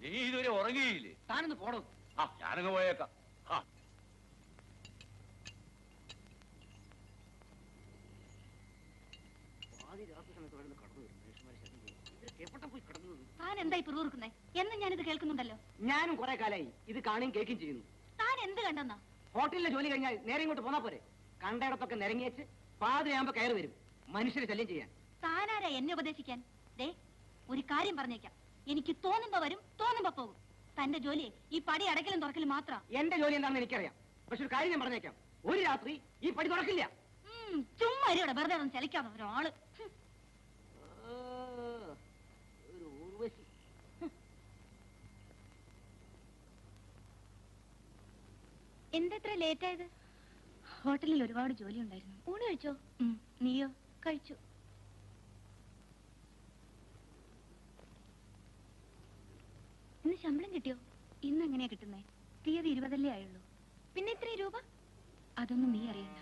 നീ ഇതുവരെ ഉറങ്ങിയില്ലേ? താനൊന്ന് പോടോ. ഞാനങ്ങ് പോയേക്കാം. താൻ എന്തായി പിറുപിറുക്കുന്നേ? എന്നും ഞാനിത് കേൾക്കുന്നുണ്ടല്ലോ. ഞാനും കുറെ കാലായി ഇത് കാണുകയും കേൾക്കുകയും ചെയ്യുന്നു. താൻ എന്ത് കണ്ടെന്നാ? ഹോട്ടലിലെ ജോലി കഴിഞ്ഞാൽ നേരെ ഇങ്ങോട്ട് പോന്നാ പോരെ. കണ്ടയിടത്തൊക്കെ നിരങ്ങിയേച്ച് പാതിരയാകുമ്പോ കയറി വരും മനുഷ്യരെ ശല്യം ചെയ്യാൻ. താനാരാ എന്നെ ഉപദേശിക്കാൻ? ദേ, ഒരു കാര്യം പറഞ്ഞേക്കാം. എനിക്ക് തോന്നുമ്പോ വരും, തോന്നുമ്പോ പോകും. തന്റെ ജോലി ഈ പടി അടയ്ക്കലും തുറക്കലും മാത്രം. എന്റെ ജോലി എന്താണെന്ന് എനിക്കറിയാം. പക്ഷെ ഒരു കാര്യം ഞാൻ പറഞ്ഞേക്കാം, ഒരു രാത്രി ഈ പടി തുറക്കില്ല. ചുമ്മാ ഇവിടെ വെറുതെ ഒന്നും ചലിക്കാതെ ഒരാള്. ഒരു ഊർവശി. എന്തത്ര ലേറ്റ് ആയത്? ഹോട്ടലിൽ ഒരുപാട് ജോലി ഉണ്ടായിരുന്നു. ഊണ് കഴിച്ചോ? നീയോ? കഴിച്ചു. ഇന്ന് ശമ്പളം കിട്ടിയോ? ഇന്ന് എങ്ങനെയാ കിട്ടുന്നേ? തീയതി 20 ആയുള്ളൂ. പിന്നെ ഇത്ര രൂപ? അതൊന്നും നീ അറിയണ്ട.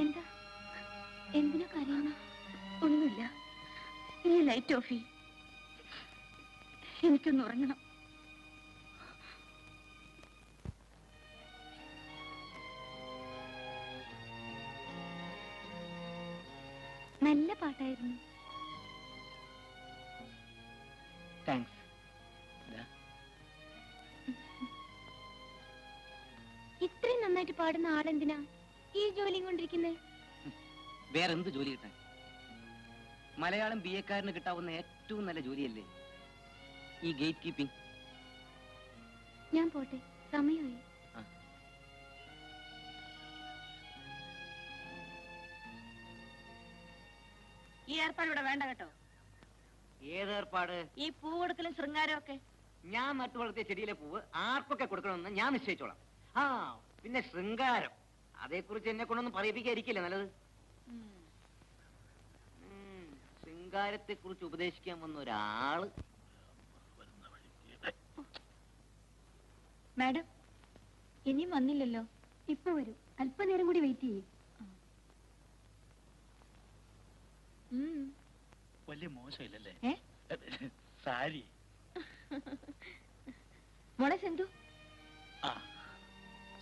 എന്താ? എന്തിനാ കരയുന്ന? ഒന്നുമില്ല. നീ ലൈറ്റ് ഓഫ് ചെയ്യ്. എനിക്കൊന്ന് ഉറങ്ങണം. നല്ല പാട്ടായിരുന്നു. താങ്ക്സ്. ഇത്രയും നന്നായിട്ട് പാടുന്ന ആളെന്തിനാ ഈ ജോലിയും കൊണ്ടിരിക്കുന്നേ? വേറെന്ത് ജോലി കിട്ടാൻ? മലയാളം BA-ക്കാരന് കിട്ടാവുന്ന ഏറ്റവും നല്ല ജോലിയല്ലേ ഈ ഗേറ്റ് കീപ്പിംഗ്. ഞാൻ പോട്ടെ, സമയമായി. ഈ ഏർപ്പാട് ഇവിടെ വേണ്ട കേട്ടോ. ഏതേർപ്പാട്? ഈ പൂ കൊടുക്കലും ശൃംഗാരം ഒക്കെ. ഞാൻ നട്ടു വളർത്തിയ ചെടിയിലെ പൂവ് ആർക്കൊക്കെ കൊടുക്കണമെന്ന് ഞാൻ നിശ്ചയിച്ചോളാം. പിന്നെ ശൃംഗാരം, അതേക്കുറിച്ച് എന്നെ കൊണ്ടൊന്നും പറയിപ്പിക്കാതിരിക്കില്ല നല്ലത്. ശൃംഗാരത്തെ കുറിച്ച് ഉപദേശിക്കാൻ വന്ന ഒരാള്. മാഡം ഇനിയും വന്നില്ലല്ലോ. ഇപ്പൊ വരും, അല്പനേരം കൂടി വെയിറ്റ് ചെയ്യും. വലിയ മോശമില്ലല്ലേ സാരി? മോളെ സെന്തു,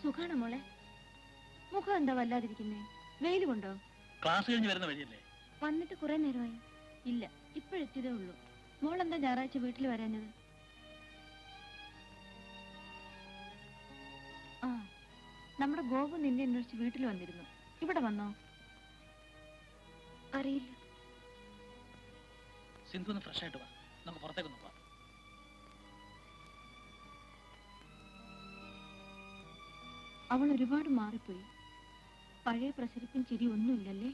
സുഖാണോ മോളെ? മുഖം എന്താ വല്ലാതിരിക്കുന്നേ? വെയിൽ കൊണ്ടോ? ക്ലാസ് കഴിഞ്ഞ് വരുന്ന വഴിയല്ലേ? വന്നിട്ട് കുറെ നേരമായി. ഇല്ല, ഇപ്പോഴെത്തിയതേ ഉള്ളൂ. മോളെന്താ ഞായറാഴ്ച വീട്ടിൽ വരാഞ്ഞത്? നമ്മുടെ ഗോപു നിന്നെ അന്വേഷിച്ച് വീട്ടിൽ വന്നിരുന്നു. ഇവിടെ വന്നോ? അറിയില്ല. സിന്ധു ഒന്ന് ഫ്രഷ് ആയിട്ട് വാ, നമുക്ക് പുറത്തേക്കൊന്ന് പോവാം. അവൾ ഒരുപാട് മാറിപ്പോയി. പഴയ പ്രസരിപ്പും ചിരി ഒന്നുമില്ലല്ലേ?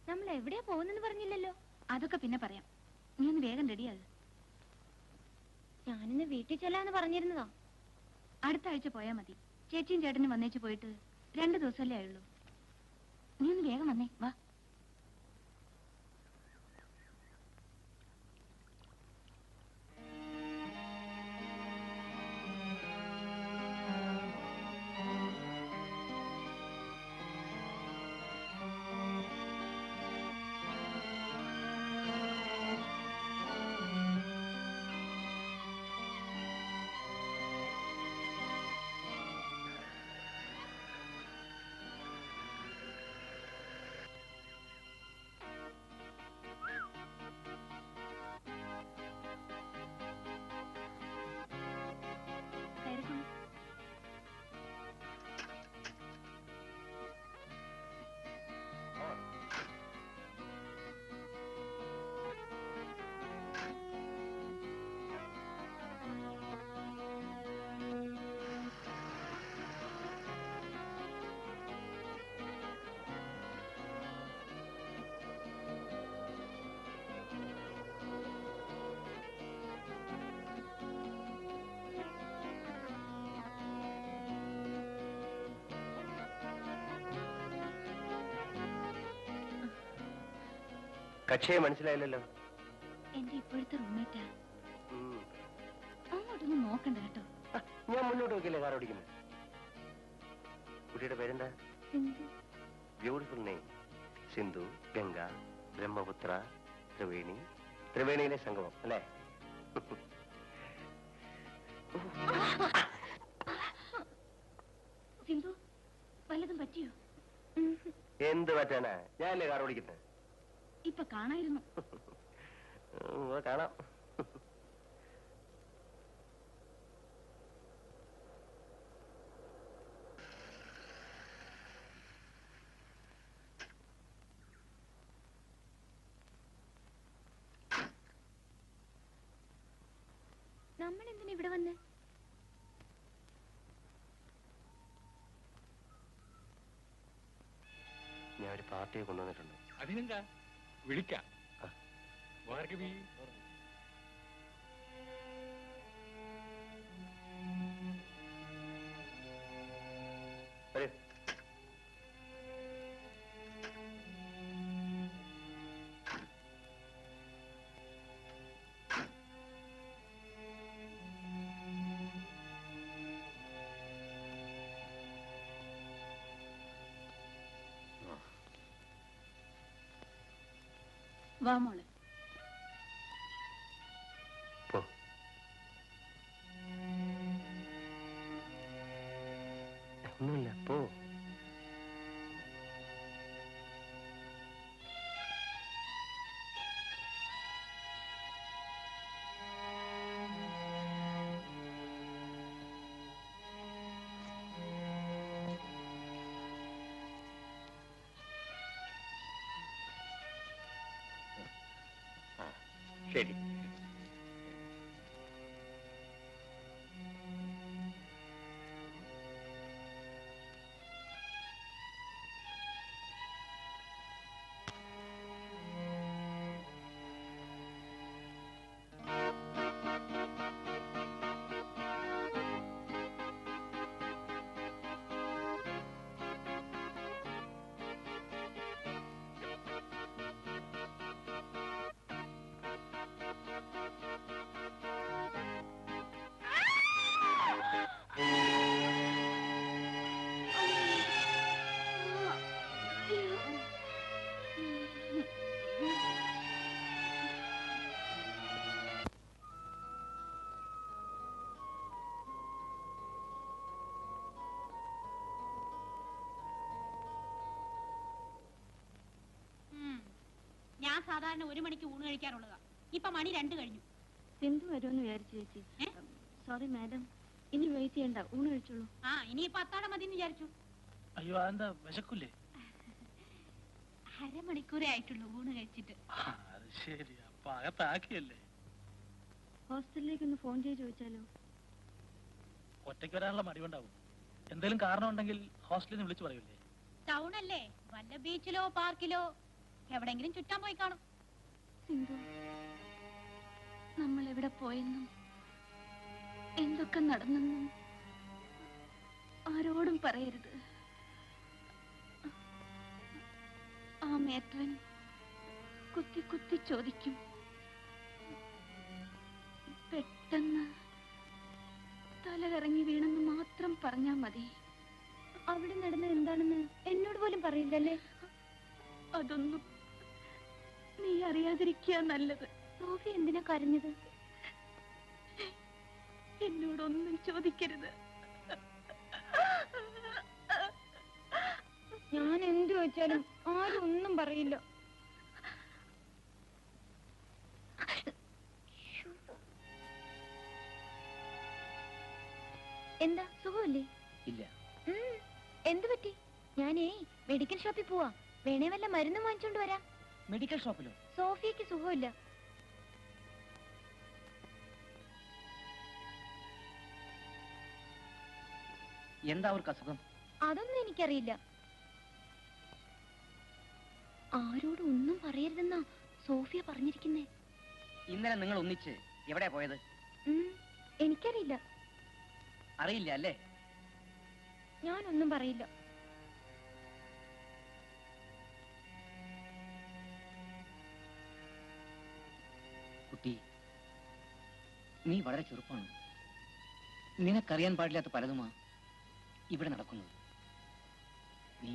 നമ്മൾ എവിടെയാ പോകുന്നെന്ന് പറഞ്ഞില്ലല്ലോ. അതൊക്കെ പിന്നെ പറയാം. നീ ഒന്ന് വേഗം റെഡിയാകുക. ഞാനിന്ന് വീട്ടിൽ ചെല്ലാന്ന് പറഞ്ഞിരുന്നതാ. അടുത്ത ആഴ്ച പോയാ മതി. ചേച്ചിയും ചേട്ടനും വന്നേച്ച് പോയിട്ട് 2 ദിവസമല്ലേ ആയുള്ളൂ. നീ ഒന്ന് വേഗം വന്നേ, വാ. കക്ഷിയെ മനസ്സിലായില്ലല്ലോ. എന്റെ ഇപ്പോഴത്തെ റൂംമേറ്റാ. ഉം. അങ്ങോട്ടൊന്നും നോക്കണ്ട കേട്ടോ. ഞാൻ മുന്നോട്ട് നോക്കില്ലേ കാർ ഓടിക്കുന്നത്. കുട്ടിയുടെ പേരെന്താ? Beautiful name. സിന്ധു, ഗംഗ, ബ്രഹ്മപുത്ര, ത്രിവേണി. ത്രിവേണിയിലെ സംഗമം അല്ലേ? സിന്ധു, വല്ലതും പറ്റിയോ? എന്ത് പറ്റാനാ? ഞാനല്ലേ കാർ ഓടിക്കുന്നത്. ഇപ്പൊ കാണായിരുന്നു. കാണാം. നമ്മൾ എന്തിനാ ഇവിടെ വന്ന്? ഞാൻ ഒരു പാർട്ടിയെ കൊണ്ടുവന്നിട്ടുണ്ട്. അതിനെന്താ വിളിക്കാം. ഭാർഗവി, വരൂ. വാ മോളെ. പോ. ഒന്നുമില്ല, പോ. ശരി. ഞാൻ സാധാരണ 1 മണിക്ക് ഊണ് കഴിക്കാറുള്ളതാ. ഇപ്പൊ മണി 2 കഴിഞ്ഞു. സിന്ധു വരുമെന്ന് വിചാരിച്ചു ചേച്ചി. സോറി മാഡം, ഇനി വെയിറ്റ് ചെയ്യണ്ട, ഊണ് കഴിച്ചോളൂ. ആ, ഇനിയിപ്പൊ അത്താഴം മതി എന്ന് വിചാരിച്ചു. അയ്യോ, അതെന്താ വിശക്കൂലേ? 1/2 മണിക്കൂറേ ആയിട്ടുള്ളൂ ഊണ് കഴിച്ചിട്ട്. അത് ശരി. അപ്പൊ അകത്താക്കിയല്ലേ? ഹോസ്റ്റലിലേക്ക് ഫോൺ ചെയ്ത് ചോദിച്ചാലോ? ഒറ്റയ്ക്ക് വരാനുള്ള മടിവുണ്ടാവും. എന്തെങ്കിലും കാരണം ഉണ്ടെങ്കിൽ ഹോസ്റ്റലിൽ നിന്ന് വിളിച്ചു പറയൂലേ? ടൗൺ അല്ലേ, വല്ല ബീച്ചിലോ പാർക്കിലോ എവിടെങ്കിലും ചുറ്റാൻ പോയി കാണും. സിന്ധു, നമ്മൾ എവിടെ പോയെന്നും എന്തൊക്കെ നടന്നെന്നും ആരോടും പറയരുത്. ആ മേത്രൻ കുത്തി കുത്തി ചോദിക്കും. പെട്ടെന്ന് തലകറങ്ങി വീണെന്ന് മാത്രം പറഞ്ഞാ മതി. അവിടെ നടന്നത് എന്താണെന്ന് എന്നോട് പോലും പറയില്ലല്ലേ? അതൊന്നും നീ അറിയാതിരിക്കുക നല്ലത്. സോഫി എന്തിനാ കരഞ്ഞത്? എന്നോടൊന്നും ചോദിക്കരുത്. ഞാൻ എന്ത് വെച്ചാലും ആരും ഒന്നും പറയില്ല. എന്താ, സുഖമല്ലേ? ഇല്ല. എന്ത് പറ്റി? ഞാനേ മെഡിക്കൽ ഷോപ്പിൽ പോവാ. വേണേ വല്ല മരുന്നും വാങ്ങിച്ചോണ്ട് വരാം. മെഡിക്കൽ ഷോപ്പിലോ? സോഫിയക്ക് സുഖമില്ല. എന്താ അവർക്ക് അസുഖം? അതൊന്നും എനിക്കറിയില്ല. ആരോടും ഒന്നും പറയരുതെന്നാ സോഫിയ പറഞ്ഞിരിക്കുന്നേ. ഇന്നലെ നിങ്ങൾ ഒന്നിച്ച് എവിടെയാ പോയത്? എനിക്കറിയില്ല. അറിയില്ല അല്ലേ? ഞാനൊന്നും പറയില്ല. കുട്ടി, നീ വളരെ ചെറുപ്പമാണ്. നിനക്കറിയാൻ പാടില്ലാത്ത പലതുമാ ഇവിടെ നടക്കുന്നത്. നീ